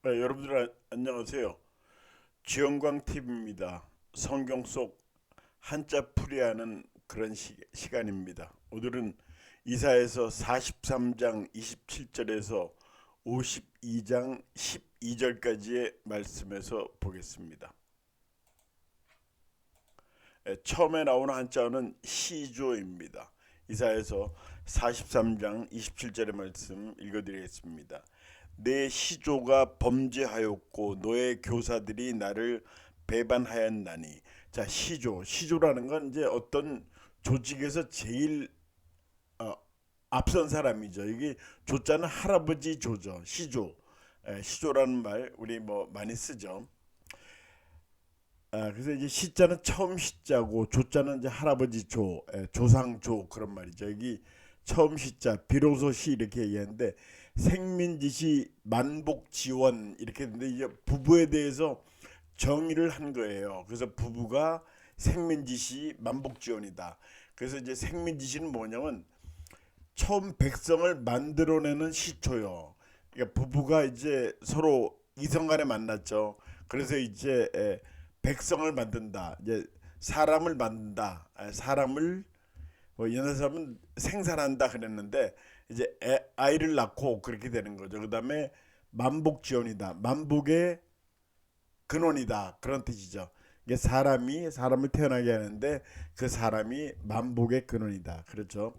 여러분들 안녕하세요. 지영광 TV입니다. 성경 속 한자 풀이하는 그런 시간입니다. 오늘은 이사야서 43장 27절에서 52장 12절까지의 말씀에서 보겠습니다. 처음에 나오는 한자어는 시조입니다. 이사야서 43장 27절의 말씀 읽어드리겠습니다. 내 시조가 범죄하였고 너의 교사들이 나를 배반하였나니. 자, 시조라는 건 이제 어떤 조직에서 제일 어, 앞선 사람이죠. 이게 조자는 할아버지 조죠. 시조라는 말 우리 뭐 많이 쓰죠. 그래서 이제 시자는 처음 시자고 조자는 이제 할아버지 조상조 그런 말이죠. 여기 처음 시자 비로소 시 이렇게 얘기하는데 생민지시 만복지원 이렇게 했는데 이제 부부에 대해서 정의를 한 거예요. 그래서 부부가 생민지시 만복지원이다. 그래서 이제 생민지시는 뭐냐면 처음 백성을 만들어내는 시초요. 그러니까 부부가 이제 서로 이성간에 만났죠. 그래서 이제 백성을 만든다. 이제 사람을 만든다. 사람을 옛날 사람은 생산한다 그랬는데 이제 아이를 낳고 그렇게 되는 거죠. 그다음에 만복지원이다. 만복의 근원이다. 그런 뜻이죠. 이게 사람이 사람을 태어나게 하는데 그 사람이 만복의 근원이다. 그렇죠.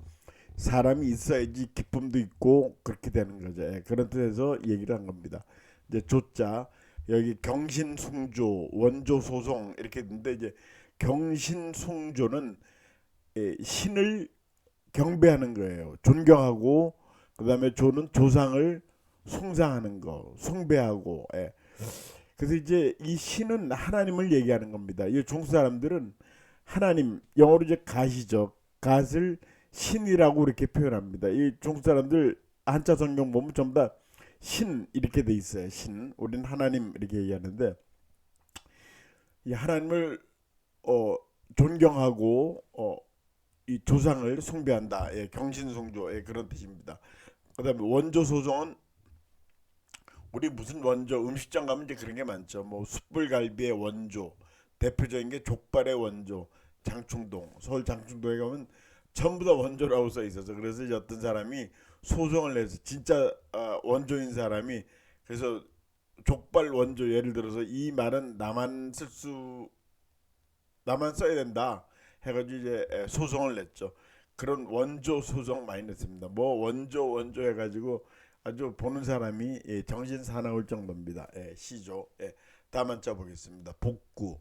사람이 있어야지 기쁨도 있고 그렇게 되는 거죠. 그런 뜻에서 얘기를 한 겁니다. 이제 조자 여기 경신숭조 원조소송 이렇게 있는데 이제 경신숭조는 신을 경배하는 거예요. 존경하고 그다음에 조는 조상을 숭상하는 거, 숭배하고. 그래서 이제 이 신은 하나님을 얘기하는 겁니다. 이 중국 사람들은 하나님 영어로 이제 갓이죠. 갓을 신이라고 이렇게 표현합니다. 이 중국 사람들 한자 성경 보면 전부 다 신 이렇게 돼 있어요. 신. 우리는 하나님 이렇게 얘기하는데 이 하나님을 어, 존경하고 이 조상을 숭배한다. 경신숭조 그런 뜻입니다. 그다음에 원조 소송은 우리 무슨 원조 음식점 가면 이제 그런 게 많죠. 뭐 숯불갈비의 원조 대표적인 게 족발의 원조 장충동 서울 장충동에 가면 전부 다 원조라고 써 있어서 그래서 이제 어떤 사람이 소송을 내서 진짜 원조인 사람이 그래서 족발 원조 예를 들어서 이 말은 나만 써야 된다 해가지고 이제 소송을 냈죠. 그런 원조 소송 많이 냈습니다. 뭐 원조 해가지고 아주 보는 사람이 정신 사나울 정도입니다. 시조. 다음 한자 보겠습니다. 복구.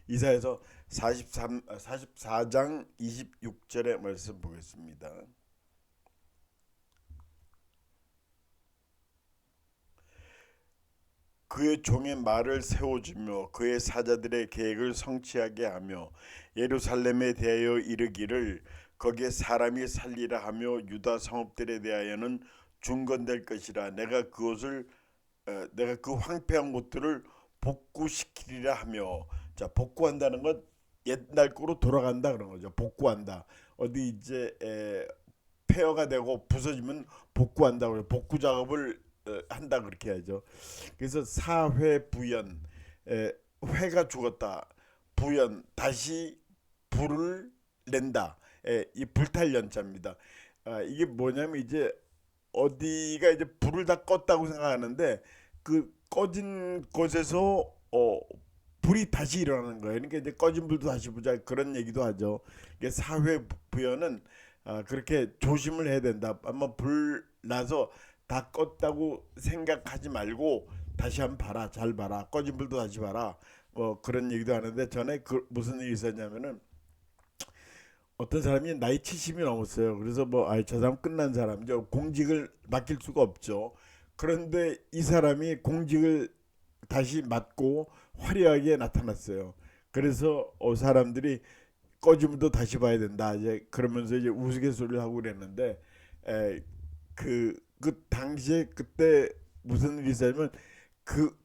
이사에서 44장 26절의 말씀 보겠습니다. 그의 종의 말을 세워주며 그의 사자들의 계획을 성취하게 하며 예루살렘에 대하여 이르기를 거기에 사람이 살리라 하며 유다 성읍들에 대하여는 중건될 것이라 내가 그 황폐한 곳들을 복구시키리라 하며. 자, 복구한다는 건 옛날 거로 돌아간다 그런 거죠. 복구한다. 어디 이제 폐허가 되고 부서지면 복구한다 그래요. 복구 작업을 한다 그렇게 하죠. 그래서 사회부연 회가 죽었다. 부연 다시 불을 낸다. 이 불탈 연자입니다. 이게 뭐냐면 이제 어디가 이제 불을 다 껐다고 생각하는데 그 꺼진 곳에서 불이 다시 일어나는 거예요. 그러니까 이제 꺼진 불도 다시 보자 그런 얘기도 하죠. 이게 사회 부연은 그렇게 조심을 해야 된다. 한번 불 나서 다 껐다고 생각하지 말고 다시 한번 봐라, 잘 봐라, 꺼진 불도 다시 봐라. 그런 얘기도 하는데 전에 무슨 일이 있었냐면은 어떤 사람이 나이 70이 넘었어요. 그래서 저 사람 끝난 사람이죠. 공직을 맡길 수가 없죠. 그런데 이 사람이 공직을 다시 맡고 화려하게 나타났어요. 그래서 사람들이 꺼지면도 다시 봐야 된다. 이제 그러면서 이제 우스갯소리를 하고 그랬는데 그 당시에 그때 무슨 일이 있었냐면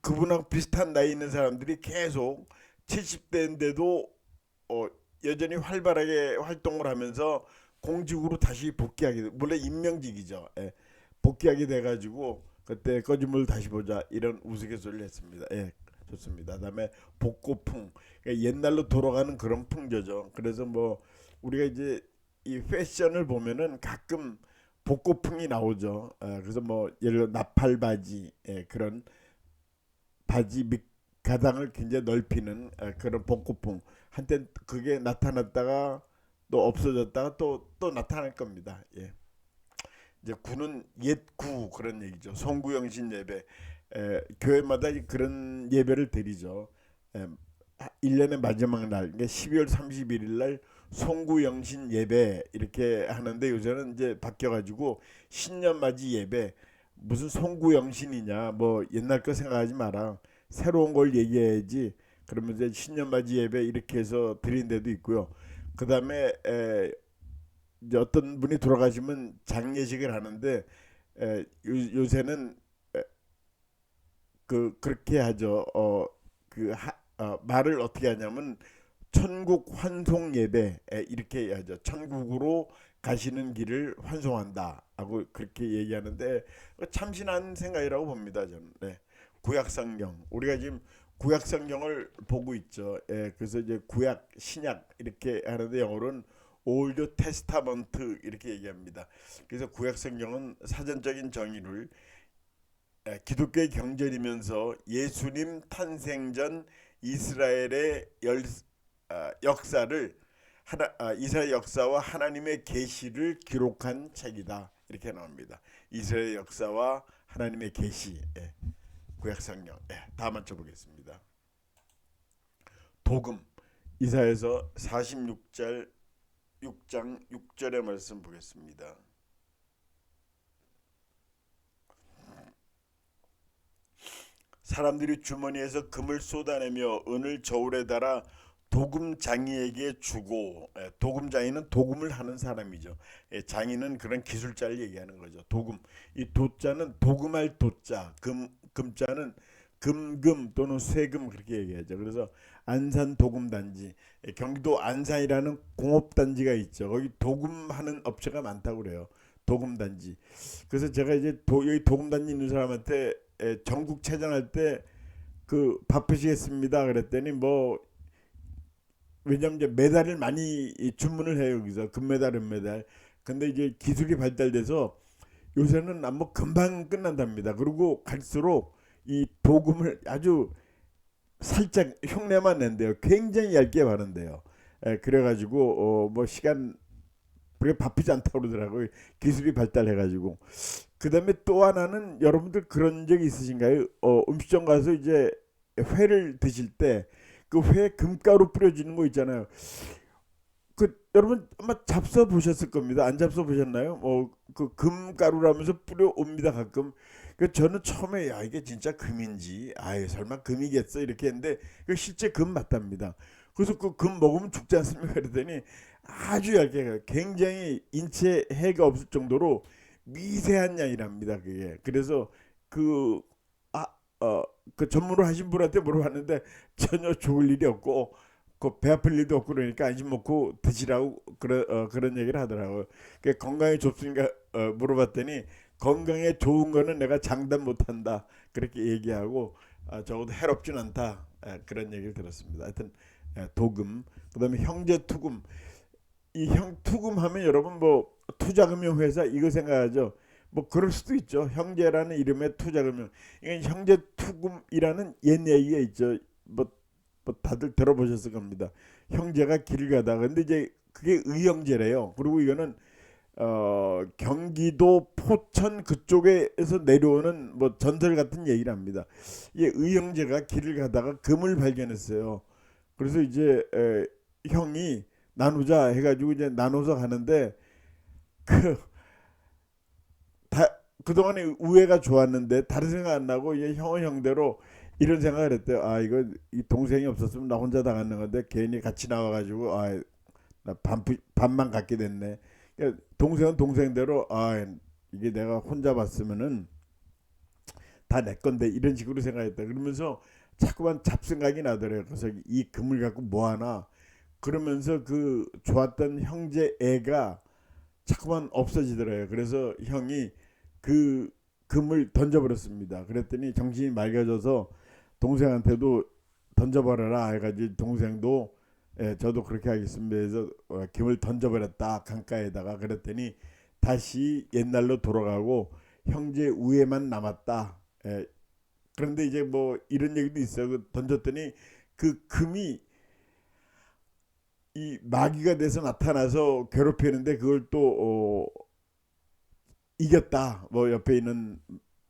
그분하고 비슷한 나이 있는 사람들이 계속 70대인데도 어, 여전히 활발하게 활동을 하면서 공직으로 다시 복귀하게 물론 임명직이죠. 복귀하게 돼가지고 그때 꺼진 물 다시 보자 이런 우스갯소리를 했습니다. 예, 좋습니다. 그다음에 복고풍, 그러니까 옛날로 돌아가는 그런 풍조죠. 그래서 뭐 우리가 이제 이 패션을 보면은 가끔 복고풍이 나오죠. 그래서 뭐 예를 들어 나팔 바지, 그런 바지 밑 가장을 굉장히 넓히는 그런 복고풍, 한때 그게 나타났다가 또 없어졌다가 또 나타날 겁니다. 예. 이제 구는 옛구 그런 얘기죠. 송구영신 예배. 교회마다 그런 예배를 드리죠. 에, 1년의 마지막 날, 그러니까 12월 31일 날 송구영신 예배 이렇게 하는데, 요새는 이제 바뀌어가지고 신년맞이 예배. 무슨 송구영신이냐, 뭐 옛날 거 생각하지 마라, 새로운 걸 얘기해야지. 그러면 이제 신년맞이 예배 이렇게 해서 드린 데도 있고요. 그 다음에 이제 어떤 분이 돌아가시면 장례식을 하는데, 요새는 그렇게 하죠. 말을 어떻게 하냐면 천국 환송 예배, 이렇게 하죠. 천국으로 가시는 길을 환송한다 하고 그렇게 얘기하는데, 참신한 생각이라고 봅니다, 저는. 네. 구약 성경, 우리가 지금 구약 성경을 보고 있죠. 그래서 이제 구약 신약 이렇게 하는데, 영어로는 올드 테스타먼트 이렇게 얘기합니다. 그래서 구약 성경은 사전적인 정의를 기독교의 경전이면서 예수님 탄생 전 이스라엘의 역사를 이스라엘 역사와 하나님의 계시를 기록한 책이다 이렇게 나옵니다. 이스라엘 역사와 하나님의 계시. 구약 성경. 다 맞춰보겠습니다. 복음, 이사야서 46절 6장 6절의 말씀 보겠습니다. 사람들이 주머니에서 금을 쏟아내며 은을 저울에 달아 도금장이에게 주고, 도금장이는 도금을 하는 사람이죠. 장이는 그런 기술자를 얘기하는 거죠. 도금, 이 도자는 도금할 도자, 금자는 금금 또는 세금 그렇게 얘기하죠. 그래서 안산 도금단지, 경기도 안산이라는 공업단지가 있죠. 거기 도금하는 업체가 많다고 그래요. 도금단지. 그래서 제가 이제 여기 도금단지 있는 사람한테 전국 체전할 때 바쁘시겠습니다 그랬더니, 뭐 왜냐면 이제 메달을 많이 주문을 해요. 여기서 금메달, 은메달. 근데 이제 기술이 발달돼서 요새는 뭐 금방 끝난답니다. 그리고 갈수록 이 도금을 아주 살짝 흉내만 낸대요. 굉장히 얇게 바른대요. 그래가지고 뭐 시간 그게 바쁘지 않다고 그러더라고요. 기술이 발달해가지고. 그 다음에 또 하나는, 여러분들 그런 적이 있으신가요? 음식점 가서 이제 회를 드실 때 그 회 금가루 뿌려지는 거 있잖아요. 여러분 아마 잡숴 보셨을 겁니다. 안 잡숴 보셨나요? 그 금가루라면서 뿌려 옵니다 가끔. 저는 처음에 야 이게 진짜 금인지, 아예 설마 금이겠어 이렇게 했는데 그 실제 금 맞답니다. 그래서 그 금 먹으면 죽지 않습니까? 그랬더니 아주 얇게 가요. 굉장히 인체 해가 없을 정도로 미세한 양이랍니다. 그게. 그래서 그 아, 그 전문을 하신 분한테 물어봤는데 전혀 좋을 일이 없고 배 아플 일도 없고, 그러니까 안심 먹고 드시라고 그런 얘기를 하더라고요. 건강에 좋습니까? 물어봤더니 건강에 좋은 거는 내가 장담 못한다 그렇게 얘기하고, 적어도 해롭진 않다, 그런 얘기를 들었습니다. 하여튼 도금, 그다음에 형제투금. 이 투금하면 여러분 뭐 투자금융회사 이거 생각하죠. 뭐 그럴 수도 있죠. 형제라는 이름의 투자금융. 이건 형제투금이라는 옛 얘기가 있죠. 뭐 다들 들어보셨을 겁니다. 형제가 길 가다. 근데 이제 그게 의형제래요. 그리고 이거는 경기도 포천 그쪽에서 내려오는 뭐 전설 같은 얘기를 합니다. 이게 의형제가 길을 가다가 금을 발견했어요. 그래서 이제 형이 나누자 해가지고 이제 나눠서 가는데, 그 그동안에 우애가 좋았는데 다른 생각 안 나고 이제 형은 형대로 이런 생각을 했대요. 아 이거 이 동생이 없었으면 나 혼자 당하는 건데 괜히 같이 나와가지고 나 반만 갖게 됐네. 그러니까 동생은 동생대로 이게 내가 혼자 봤으면은 다 내 건데 이런 식으로 생각했다. 그러면서 자꾸만 잡생각이 나더래요. 그래서 이 금을 갖고 뭐 하나, 그러면서 그 좋았던 형제 애가 자꾸만 없어지더래요. 그래서 형이 그 금을 던져버렸습니다. 그랬더니 정신이 맑아져서 동생한테도 던져버려라 해가지고 동생도 저도 그렇게 하겠습니다 해서 금을 던져버렸다 강가에다가. 그랬더니 다시 옛날로 돌아가고 형제 우애만 남았다. 그런데 이제 뭐 이런 얘기도 있어요. 던졌더니 그 금이 이 마귀가 돼서 나타나서 괴롭히는데 그걸 또 이겼다. 뭐 옆에 있는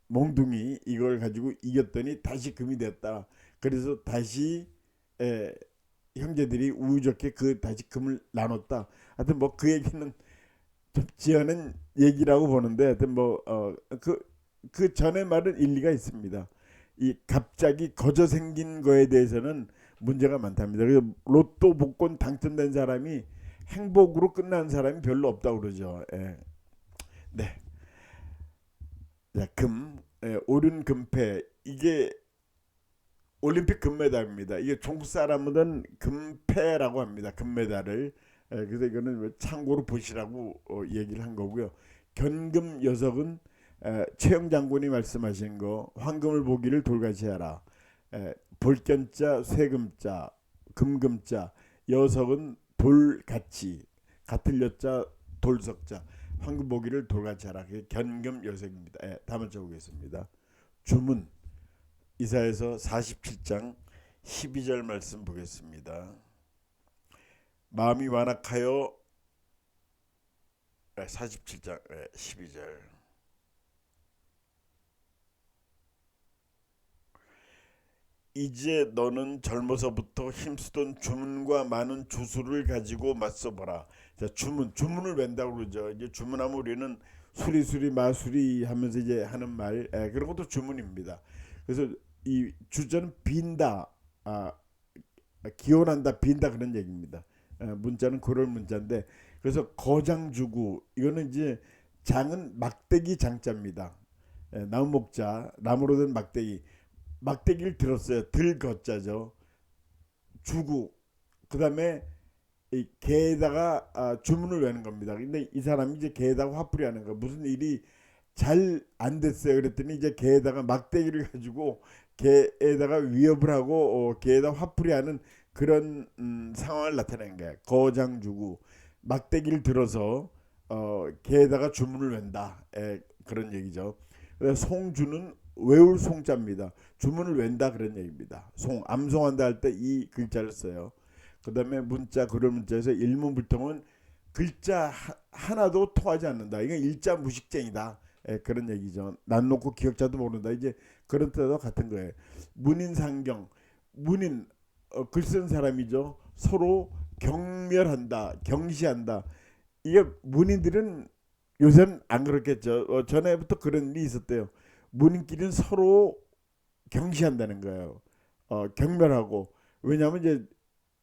몽둥이 이걸 가지고 이겼더니 다시 금이 됐다. 그래서 다시 에, 형제들이 우유좋게 그 다시 금을 나눴다. 하여튼 뭐 그 얘기는 좀 지어낸 얘기라고 보는데 하여튼 그 전의 말은 일리가 있습니다. 이 갑자기 거저 생긴 거에 대해서는 문제가 많답니다. 그래서 로또 복권 당첨된 사람이 행복으로 끝나는 사람이 별로 없다고 그러죠. 네. 자, 오륜 금패 이게 올림픽 금메달입니다. 이게 중국 사람은 금패라고 합니다. 금메달을. 그래서 이거는 참고로 보시라고 얘기를 한 거고요. 견금 여석은 최영 장군이 말씀하신 거 황금을 보기를 돌같이 하라. 볼견자 쇠금자 금금자 여석은 돌같이 같을 여자 돌석자 황금 보기를 돌같이 하라. 그게 견금 여석입니다. 다음 문제 보겠습니다. 주문 이사야서 47장 12절 말씀 보겠습니다. 마음이 완악하여 47장 12절 이제 너는 젊어서부터 힘쓰던 주문과 많은 주술을 가지고 맞서보라. 자, 주문을 웬다고 그러죠. 이제 주문하면 우리는 수리수리 마수리 하면서 이제 하는 말 그런 것도 주문입니다. 그래서 이 주저는 빈다, 기원한다, 빈다 그런 얘기입니다. 문자는 그럴 문자인데 그래서 거장주구 이거는 이제 장은 막대기 장자입니다. 나무 목자 나무로 된 막대기를 들었어요. 들거자죠. 주구 그다음에 이 개에다가 주문을 외는 겁니다. 근데 이 사람이 이제 개에다가 화풀이 하는 거 무슨 일이 잘 안 됐어요. 그랬더니 이제 개에다가 막대기를 가지고 개에다가 위협을 하고 개에다 화풀이 하는 그런 상황을 나타낸 거야. 거장주구 막대기를 들어서 개에다가 주문을 웬다. 그런 얘기죠. 송주는 외울 송자입니다. 주문을 웬다 그런 얘기입니다. 암송한다 할 때 이 글자를 써요. 그 다음에 문자 그런 문자에서 일문불통은 글자 하나도 통하지 않는다. 이건 일자 무식쟁이다. 그런 얘기죠. 난 놓고 기억자도 모른다. 이제 그런 뜻과 같은 거예요. 문인상경 문인 글 쓴 사람이죠. 서로 경멸한다, 경시한다. 이게 문인들은 요새는 안 그렇겠죠. 전에부터 그런 일이 있었대요. 문인끼리는 서로 경시한다는 거예요. 경멸하고 왜냐하면 이제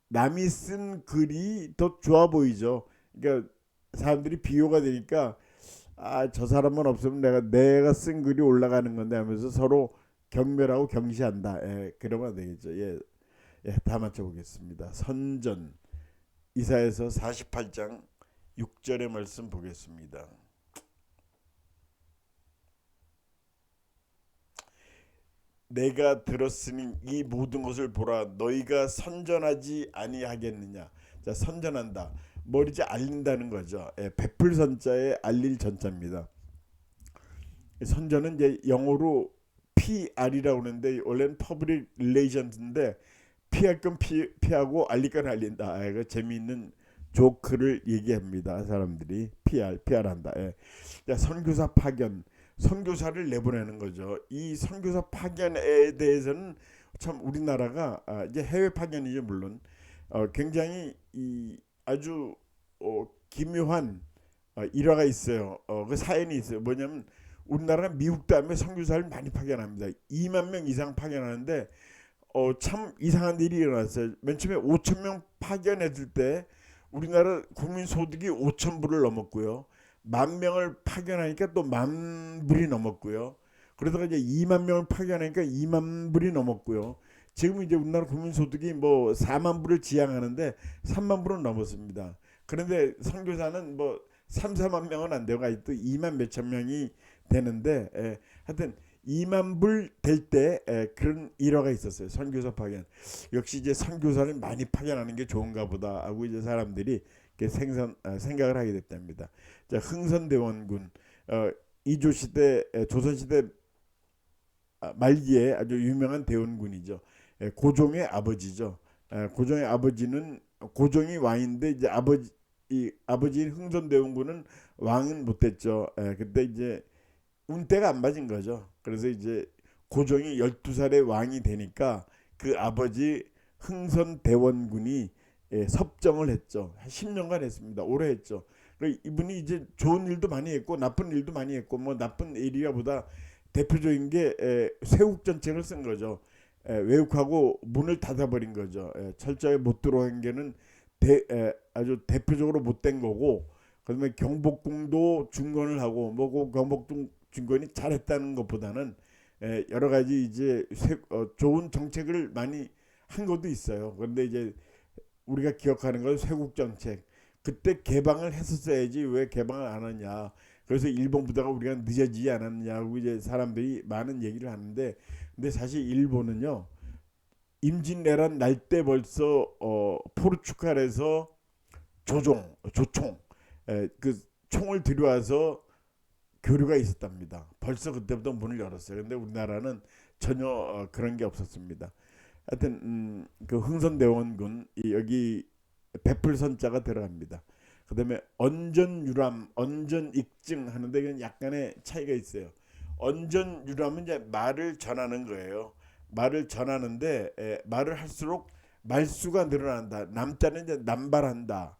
남이 쓴 글이 더 좋아 보이죠. 그러니까 사람들이 비교가 되니까 저 사람만 없으면 내가 쓴 글이 올라가는 건데 하면서 서로 경멸하고 경시한다. 그러면 되겠죠. 다 맞춰보겠습니다. 선전 이사야서 48장 6절의 말씀 보겠습니다. 내가 들었으니 이 모든 것을 보라. 너희가 선전하지 아니하겠느냐. 자, 선전한다. 뭘 이제 알린다는 거죠. 베풀 선자에 알릴 전자입니다. 선전은 이제 영어로 PR이라고 하는데 원래는 Public Relations인데 피할 건 피하고 알릴 건 알린다. 그 재미있는 조크를 얘기합니다. 사람들이 PR한다. 선교사 파견 선교사를 내보내는 거죠. 이 선교사 파견에 대해서는 참 우리나라가 이제 해외 파견이죠 물론 굉장히 아주 기묘한 일화가 있어요. 그 사연이 있어요. 뭐냐면 우리나라는 미국 다음에 선교사를 많이 파견합니다. 2만 명 이상 파견하는데 참 이상한 일이 일어났어요. 맨 처음에 5천 명 파견했을 때 우리나라 국민 소득이 5천 불을 넘었고요. 10,000명을 파견하니까 또 10,000불이 넘었고요. 그러다가 이제 2만 명을 파견하니까 2만 불이 넘었고요. 지금 이제 우리나라 국민소득이 뭐 4만 불을 지향하는데 3만 불은 넘었습니다. 그런데 선교사는 뭐 3, 4만 명은 안 되고 아직도 2만 몇천 명이 되는데 하여튼 2만 불 될 때 그런 일화가 있었어요. 선교사 파견. 역시 이제 선교사를 많이 파견하는 게 좋은가 보다 하고 이제 사람들이 이렇게 생각을 하게 됐답니다. 자, 흥선대원군 이조 시대 조선 시대 말기에 아주 유명한 대원군이죠. 고종의 아버지죠. 고종의 아버지는 고종이 왕인데 이제 아버지인 흥선대원군은 왕은 못 됐죠. 그때 이제 운때가 안 맞은 거죠. 그래서 이제 고종이 12살에 왕이 되니까 그 아버지 흥선대원군이 섭정을 했죠. 한 10년간 했습니다. 오래 했죠. 이분이 이제 좋은 일도 많이 했고 나쁜 일도 많이 했고 뭐 나쁜 일이라보다 대표적인 게 쇄국 정책을 쓴 거죠. 외국하고 문을 닫아버린 거죠. 철저히 못 들어온 게는 아주 대표적으로 못된 거고 그다음에 경복궁도 중건을 하고 뭐고 경복궁 중건이 잘했다는 것보다는 여러 가지 이제 좋은 정책을 많이 한 것도 있어요. 그런데 이제 우리가 기억하는 건 쇄국 정책. 그때 개방을 했었어야지 왜 개방을 안 하냐. 그래서 일본 부대가 우리가 늦어지지 않았냐고 이제 사람들이 많은 얘기를 하는데 근데 사실 일본은요. 임진왜란 날 때 벌써 포르투갈에서 조총 그 총을 들여와서 교류가 있었답니다. 벌써 그때부터 문을 열었어요. 근데 우리나라는 전혀 그런 게 없었습니다. 하여튼 그 흥선대원군 여기 베풀선자가 들어갑니다. 그다음에 언전유람, 언전익증 하는데 이건 약간의 차이가 있어요. 언전유람은 이제 말을 전하는 거예요. 말을 전하는데 말을 할수록 말수가 늘어난다. 남자는 이제 남발한다.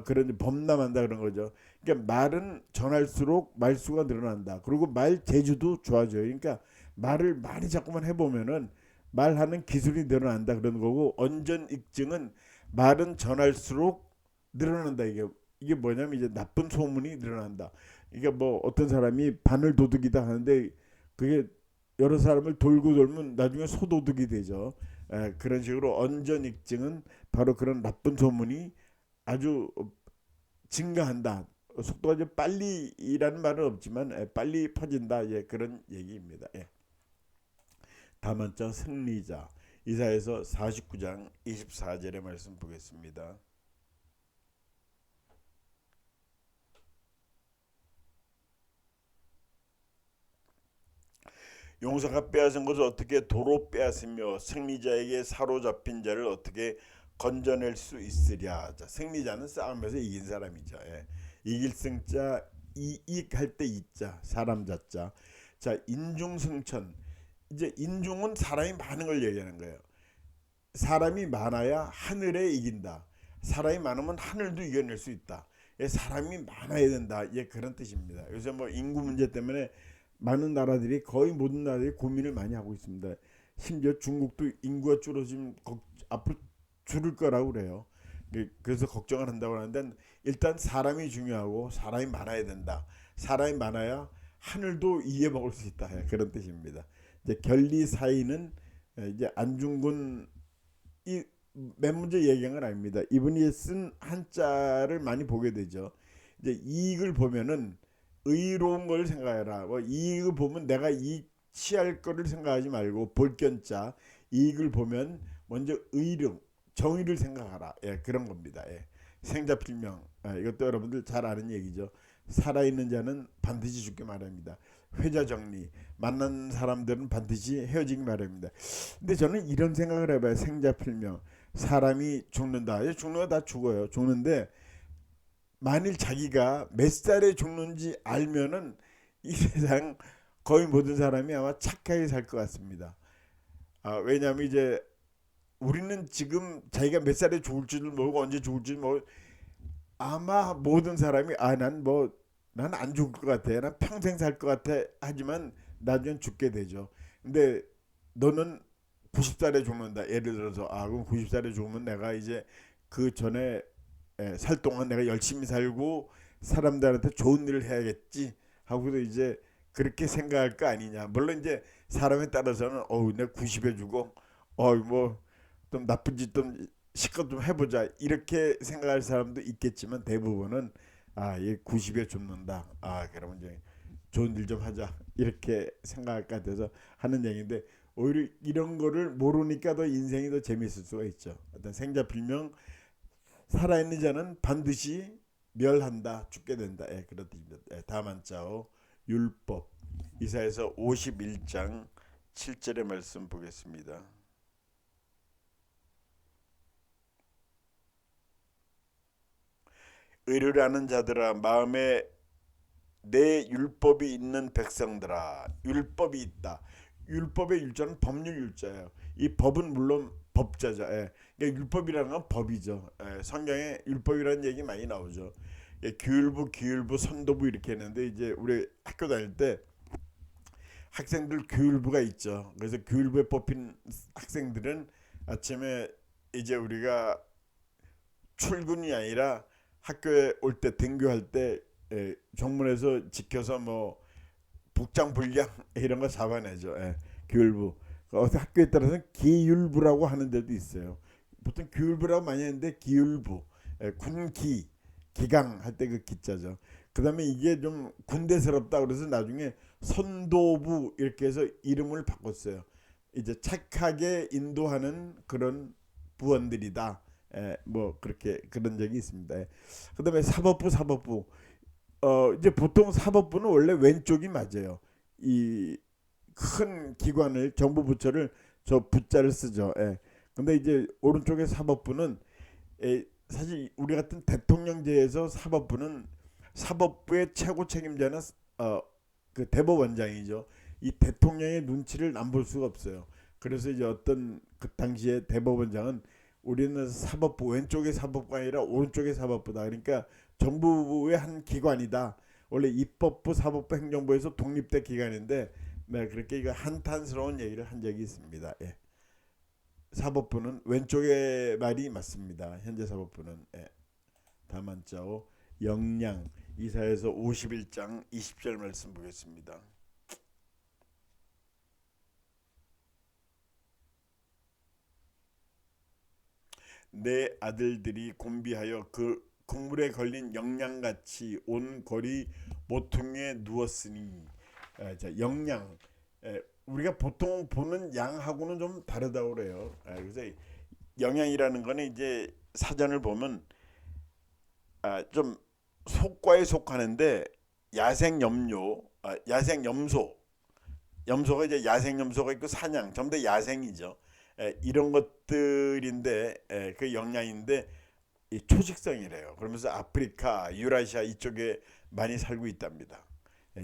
그런 범람한다 그런 거죠. 그러니까 말은 전할수록 말수가 늘어난다. 그리고 말 재주도 좋아져요. 그러니까 말을 많이 자꾸만 해보면은 말하는 기술이 늘어난다 그런 거고 언전익증은 말은 전할수록 늘어난다 이게 뭐냐면 이제 나쁜 소문이 늘어난다. 이게 뭐 어떤 사람이 바늘 도둑이다 하는데 그게 여러 사람을 돌고 돌면 나중에 소도둑이 되죠. 그런 식으로 언전익증은 바로 그런 나쁜 소문이 아주 증가한다. 속도가 좀 빨리라는 말은 없지만 빨리 퍼진다. 그런 얘기입니다. 다만자 승리자 이사에서 49장 24절의 말씀 보겠습니다. 용사가 빼앗은 것을 어떻게 도로 빼앗으며 승리자에게 사로잡힌 자를 어떻게 건져낼 수 있으랴. 자, 승리자는 싸움에서 이긴 사람이죠. 이길 승자 이익할 때 이자 사람 자자. 자, 인중승천. 이제 인중은 사람이 많은 걸 얘기하는 거예요. 사람이 많아야 하늘에 이긴다. 사람이 많으면 하늘도 이겨낼 수 있다. 사람이 많아야 된다. 그런 뜻입니다. 요새 뭐 인구 문제 때문에 많은 나라들이 거의 모든 나라들이 고민을 많이 하고 있습니다. 심지어 중국도 인구가 줄어지면 앞으로 줄을 거라고 그래요. 그래서 걱정을 한다고 하는데 일단 사람이 중요하고 사람이 많아야 된다. 사람이 많아야 하늘도 이해 먹을 수 있다. 그런 뜻입니다. 이제 결리 사이는 이제 안중근 맨 먼저 얘기한 건 아닙니다. 이분이 쓴 한자를 많이 보게 되죠. 이제 이익을 보면은 의로운 걸 생각해라. 뭐 이익을 보면 내가 이익 취할 거를 생각하지 말고 볼견자 이익을 보면 먼저 의령 정의를 생각하라. 그런 겁니다. 생자필명 이것도 여러분들 잘 아는 얘기죠. 살아있는 자는 반드시 죽기 마련입니다. 회자정리 만난 사람들은 반드시 헤어지기 마련입니다. 근데 저는 이런 생각을 해봐요. 생자필명 사람이 죽는다. 죽는 거 다 죽어요. 죽는데 만일 자기가 몇 살에 죽는지 알면은 이 세상 거의 모든 사람이 아마 착하게 살 것 같습니다. 왜냐하면 이제 우리는 지금 자기가 몇 살에 죽을지도 모르고 언제 죽을지 모르고 아마 모든 사람이 난 안 죽을 것 같아. 난 평생 살 것 같아. 하지만 나중엔 죽게 되죠. 근데 너는 90살에 죽는다. 예를 들어서 그럼 90살에 죽으면 내가 이제 그 전에 살 동안 내가 열심히 살고 사람들한테 좋은 일을 해야겠지 하고도 이제 그렇게 생각할 거 아니냐. 물론 이제 사람에 따라서는 내가 90에 죽어. 뭐 좀 나쁜 짓 좀 실컷 좀 해보자 이렇게 생각할 사람도 있겠지만 대부분은 얘 90에 죽는다. 그러면 이제 좋은 일 좀 하자 이렇게 생각할 것 같아서 하는 얘기인데 오히려 이런 거를 모르니까 더 인생이 더 재미있을 수가 있죠. 어떤 생자 필명 살아있는 자는 반드시 멸한다 죽게 된다. 예, 그런 뜻입니다. 예, 다만자오 율법 이사에서 51장 7절의 말씀 보겠습니다. 의를 아는 자들아 마음에 내 율법이 있는 백성들아. 율법이 있다. 율법의 율자는 법률 율자예요. 이 법은 물론 법자죠. 예. 그러니까 율법이라는 건 법이죠. 예. 성경에 율법이라는 얘기 많이 나오죠. 예. 규율부, 기율부, 선도부 이렇게 했는데 이제 우리 학교 다닐 때 학생들 교율부가 있죠. 그래서 교율부에 뽑힌 학생들은 아침에 이제 우리가 출근이 아니라 학교에 올 때 등교할 때 정문에서 지켜서 뭐 복장 불량 이런 거 잡아내죠. 예, 교율부. 학교에 따라서는 기율부라고 하는 데도 있어요. 보통 교율부라고 많이 하는데 기율부. 군기 기강 할 때 그 기자죠. 그다음에 이게 좀 군대스럽다 그래서 나중에 선도부 이렇게 해서 이름을 바꿨어요. 이제 착하게 인도하는 그런 부원들이다. 뭐 그렇게 그런 적이 있습니다. 그다음에 사법부 이제 보통 사법부는 원래 왼쪽이 맞아요. 이 큰 기관을 정부 부처를 저 부자를 쓰죠. 예. 근데 이제 오른쪽에 사법부는 사실 우리 같은 대통령제에서 사법부는 사법부의 최고 책임자는 어, 그 대법원장이죠. 이 대통령의 눈치를 안 볼 수가 없어요. 그래서 이제 어떤 그 당시에 대법원장은 우리는 사법부 왼쪽의 사법부가 아니라 오른쪽의 사법부다. 그러니까 정부의 한 기관이다. 원래 입법부, 사법부, 행정부에서 독립된 기관인데 네, 그렇게 이거 한탄스러운 얘기를 한 적이 있습니다. 예. 사법부는 왼쪽의 말이 맞습니다. 현재 사법부는 다만자오 영양 이사에서 51장 20절 말씀 보겠습니다. 내 아들들이 곤비하여 그 국물에 걸린 영양같이 온 거리 모퉁이에 누웠으니 자 영양 우리가 보통 보는 양하고는 좀 다르다고 그래요. 그래서 영양이라는 거는 이제 사전을 보면 좀 속과에 속하는데 야생염료, 야생염소, 염소가 이제 야생염소가 있고 사냥, 전부 다 야생이죠. 이런 것들인데 그 영양인데 이 초식성이래요. 그러면서 아프리카, 유라시아 이쪽에 많이 살고 있답니다.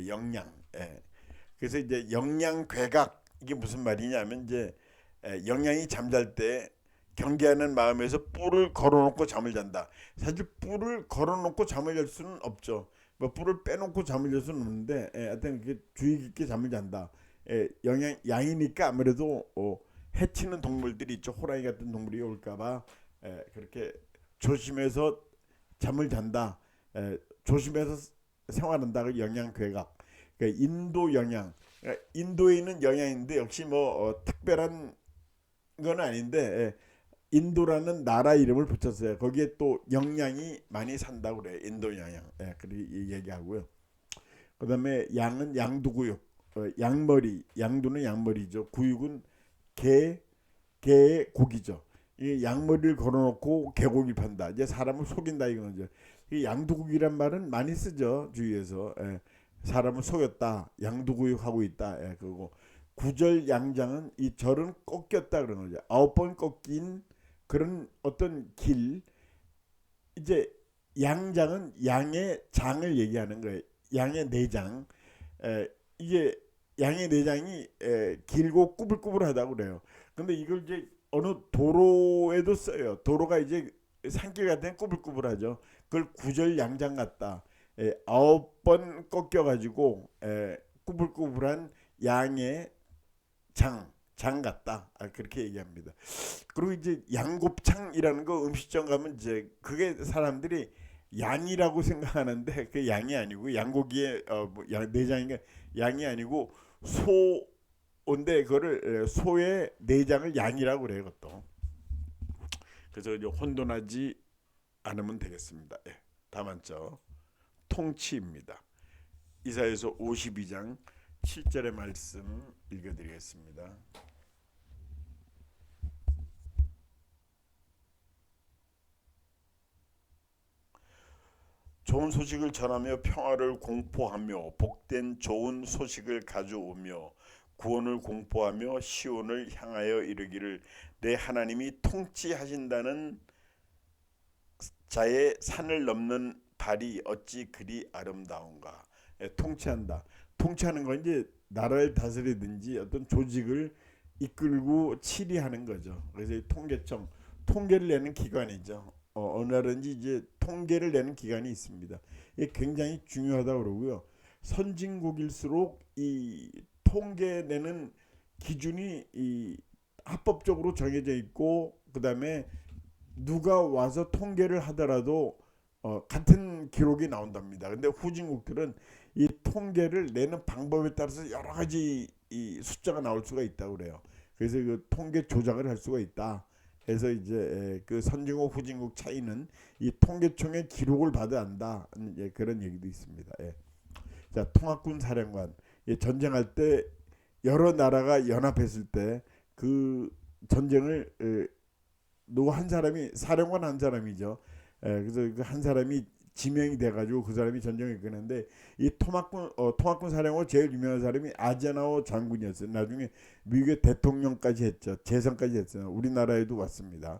영양. 그래서 이제 영양 괴각 이게 무슨 말이냐면 이제 영양이 잠잘 때 경계하는 마음에서 뿔을 걸어놓고 잠을 잔다. 사실 뿔을 걸어놓고 잠을 잘 수는 없죠. 뭐 뿔을 빼놓고 잠을 잘 수는 없는데, 하여튼 그 주의 깊게 잠을 잔다. 영양 양이니까 아무래도 해치는 동물들이 있죠. 호랑이 같은 동물이 올까봐 그렇게 조심해서 잠을 잔다. 조심해서 생활한다. 그 영양 괴각. 그러니까 인도 영양. 그러니까 인도에 있는 영양인데 역시 뭐 특별한 건 아닌데 인도라는 나라 이름을 붙였어요. 거기에 또 영양이 많이 산다고 그래요. 인도 영양. 그렇게 얘기하고요. 그다음에 양은 양두구육. 양머리. 양두는 양머리죠. 구육은 개의 고기죠. 이 양머리를 걸어놓고 개고기 판다. 이제 사람을 속인다 이거죠. 이 양두구이란 말은 많이 쓰죠 주위에서. 사람을 속였다. 양두구육 하고 있다. 그리고 구절 양장은 이 절은 꺾였다 그러는 거죠. 9번 꺾인 그런 어떤 길. 이제 양장은 양의 장을 얘기하는 거예요. 양의 내장. 이게 양의 내장이 길고 꾸불꾸불하다고 그래요. 근데 이걸 이제 어느 도로에도 써요. 도로가 이제 산길 같은 꾸불꾸불하죠. 그걸 구절 양장 같다. 9번 꺾여가지고 꾸불꾸불한 양의 장 같다. 그렇게 얘기합니다. 그리고 이제 양곱창이라는 거 음식점 가면 이제 그게 사람들이 양이라고 생각하는데 그 양이 아니고 양고기의 뭐 내장인가 양이 아니고 소인데 그거를 소의 내장을 양이라고 그래요. 그것도. 그래서 이제 혼돈하지 않으면 되겠습니다. 다만죠 통치입니다. 이사야서 52장 7절의 말씀 읽어드리겠습니다. 좋은 소식을 전하며 평화를 공포하며 복된 좋은 소식을 가져오며 구원을 공포하며 시온을 향하여 이르기를 내 하나님이 통치하신다는 자의 산을 넘는 발이 어찌 그리 아름다운가. 통치한다. 통치하는 건 이제 나라를 다스리든지 어떤 조직을 이끌고 치리하는 거죠. 그래서 이 통계청, 통계를 내는 기관이죠. 어느 나라든지 이제 통계를 내는 기관이 있습니다. 이게 굉장히 중요하다고 그러고요. 선진국일수록 이 통계 내는 기준이 이 합법적으로 정해져 있고, 그다음에 누가 와서 통계를 하더라도 같은 기록이 나온답니다. 근데 후진국들은 이 통계를 내는 방법에 따라서 여러 가지 이 숫자가 나올 수가 있다고 그래요. 그래서 그 통계 조작을 할 수가 있다. 해서 이제 그 선진국 후진국 차이는 이 통계청의 기록을 받아야 한다. 그런 얘기도 있습니다. 예. 자, 통합군 사령관. 전쟁할 때 여러 나라가 연합했을 때 그 전쟁을 누구 한 사람이, 사령관 한 사람이죠. 그래서 그 한 사람이 지명이 돼가지고 그 사람이 전쟁을 이끄는데, 이 통합군 사령관 제일 유명한 사람이 아제나워 장군이었어요. 나중에 미국의 대통령까지 했죠. 재선까지 했어요. 우리나라에도 왔습니다.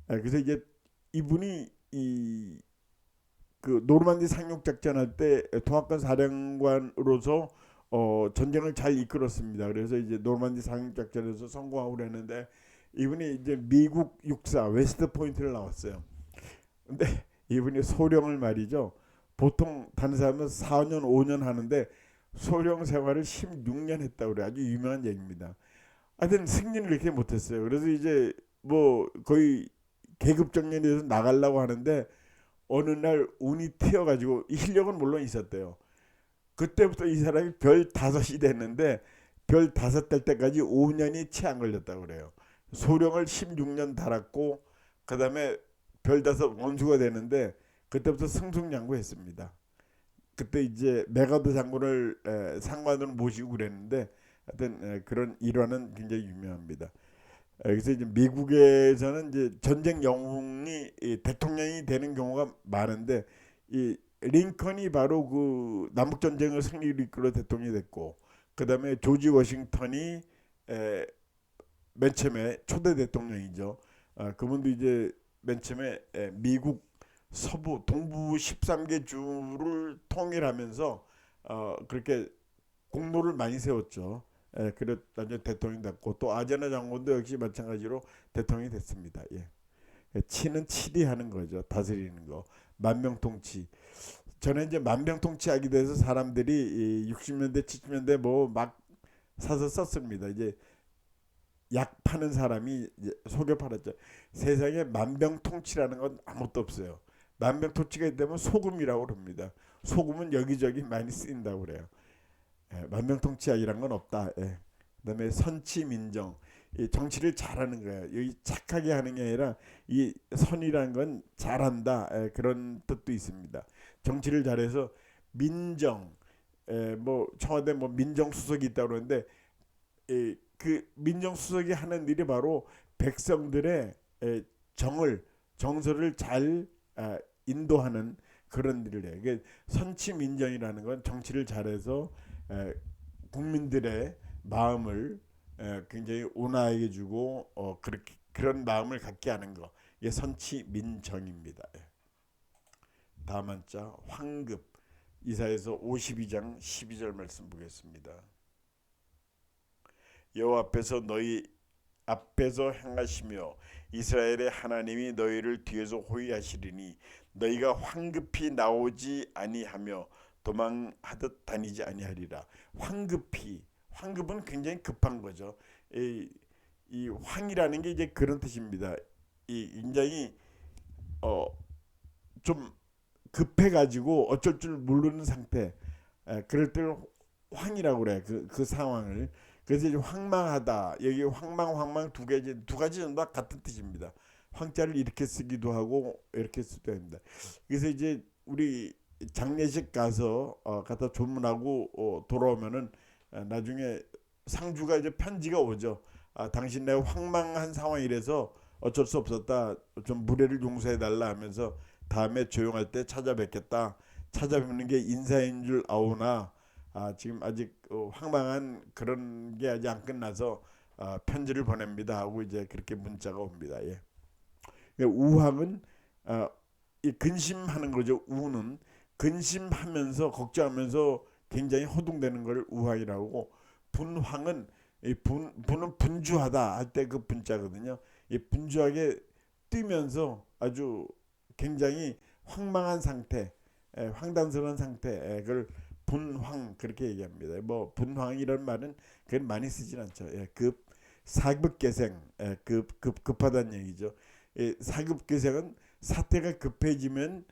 그래서 이제 이분이 이 그 노르만디 상륙 작전할 때 통합군 사령관으로서 전쟁을 잘 이끌었습니다. 그래서 이제 노르만디 상륙 작전에서 성공하고 그랬는데, 이분이 이제 미국 육사 웨스트 포인트를 나왔어요. 근데 이분이 소령을 말이죠. 보통 다른 사람은 4년 5년 하는데 소령 생활을 16년 했다고 그래. 아주 유명한 얘기입니다. 하여튼 승진을 이렇게 못했어요. 그래서 이제 뭐 거의 계급 정년에서 나가려고 하는데 어느 날 운이 튀어가지고, 이 실력은 물론 있었대요. 그때부터 이 사람이 별 5이 됐는데 별 5 될 때까지 5년이 채 안 걸렸다고 그래요. 소령을 16년 달았고, 그 다음에 별 5 원수가 되는데 그때부터 승승장구했습니다. 그때 이제 메가더 장군을 상관으로 모시고 그랬는데, 하여튼 그런 일화는 굉장히 유명합니다. 그래서 이제 미국에서는 이제 전쟁 영웅이 대통령이 되는 경우가 많은데, 이 링컨이 바로 그 남북 전쟁을 승리를 이끌어 대통령이 됐고, 그다음에 조지 워싱턴이 에, 맨 처음에 초대 대통령이죠. 그분도 이제 맨 처음에 미국 서부 동부 13개 주를 통일하면서 그렇게 공로를 많이 세웠죠. 그래 나중에 대통령이 됐고, 또 아제나 장군도 역시 마찬가지로 대통령이 됐습니다. 예. 치는 치리하는 거죠. 다스리는 거. 만병통치. 저는 이제 만병통치하기 위해서 사람들이 60년대 70년대 뭐 막 사서 썼습니다. 이제 약 파는 사람이 이제 속여 팔았죠. 세상에 만병통치라는 건 아무것도 없어요. 만병통치가 되면 소금이라고 그럽니다. 소금은 여기저기 많이 쓰인다고 그래요. 만병통치약이란 건 없다. 그다음에 선치민정, 이 정치를 잘하는 거예요. 여기 착하게 하는 게 아니라 이 선이라는 건 잘한다. 그런 뜻도 있습니다. 정치를 잘해서 민정, 뭐 청와대 뭐 민정수석이 있다고 그러는데, 그 민정수석이 하는 일이 바로 백성들의 정서를 잘 인도하는 그런 일을 해요. 그러니까 선치민정이라는 건 정치를 잘해서 국민들의 마음을 굉장히 온화하게 주고 그렇게 그런 마음을 갖게 하는 거, 이게 선치민정입니다. 다음 한자 황급. 이사야서 52장 12절 말씀 보겠습니다. 여호와 앞에서 너희 앞에서 행하시며 이스라엘의 하나님이 너희를 뒤에서 호위하시리니 너희가 황급히 나오지 아니하며 도망하듯 다니지 아니하리라. 황급히, 황급은 굉장히 급한 거죠. 이 황이라는 게 이제 그런 뜻입니다. 이 굉장히 좀 급해가지고 어쩔 줄 모르는 상태, 그럴 때를 황이라고 그래. 그 상황을. 그래서 이제 황망하다. 여기 황망 두 가지 전부 다 같은 뜻입니다. 황자를 이렇게 쓰기도 하고 이렇게 쓰기도 합니다. 그래서 이제 우리 장례식 가서 갖다 조문하고 돌아오면은 나중에 상주가 이제 편지가 오죠. 당신 내가 황망한 상황이라서 어쩔 수 없었다. 좀 무례를 용서해 달라 하면서 다음에 조용할 때 찾아뵙겠다. 찾아뵙는 게 인사인 줄 아오나 지금 아직 황망한 그런 게 아직 안 끝나서 편지를 보냅니다 하고 이제 그렇게 문자가 옵니다. 예. 우황은 아, 이 근심하는 거죠. 우는 근심하면서 걱정하면서 굉장히 허둥대는 걸 우황이라고. 분황은 분은 분주하다 할 때 그 분자거든요. 이 분주하게 뛰면서 아주 굉장히 황망한 상태, 황당스러운 상태, 그걸 분황 그렇게 얘기합니다. 뭐 분황이라는 말은 그건 많이 쓰진 않죠. 급 사급계생, 급하다는 얘기죠. 사급계생은 사태가 급해지면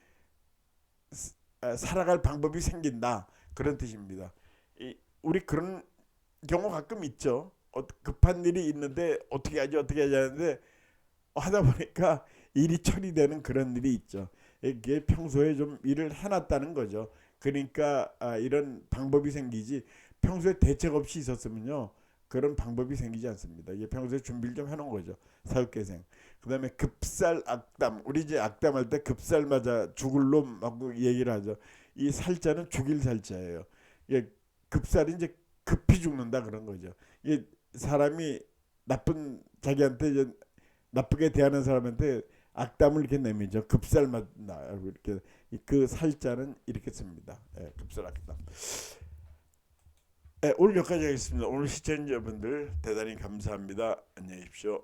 살아갈 방법이 생긴다 그런 뜻입니다. 우리 그런 경우 가끔 있죠. 급한 일이 있는데 어떻게 하지 하는데 하다 보니까 일이 처리되는 그런 일이 있죠. 이게 평소에 좀 일을 해놨다는 거죠. 그러니까 이런 방법이 생기지 평소에 대책 없이 있었으면요 그런 방법이 생기지 않습니다. 이게 평소에 준비를 좀 해놓은 거죠. 사육개생. 그다음에 급살 악담. 우리 이제 악담할 때 급살 맞아 죽을 놈 하고 얘기를 하죠. 이 살자는 죽일 살자예요. 이게 급살이 이제 급히 죽는다 그런 거죠. 이게 사람이 나쁜 자기한테 이제 나쁘게 대하는 사람한테 악담을 이렇게 내미죠. 급살맞나 이렇게 그 살자는 이렇게 씁니다. 급살 악담. 오늘 여기까지 하겠습니다. 오늘 시청자분들 대단히 감사합니다. 안녕히 계십시오.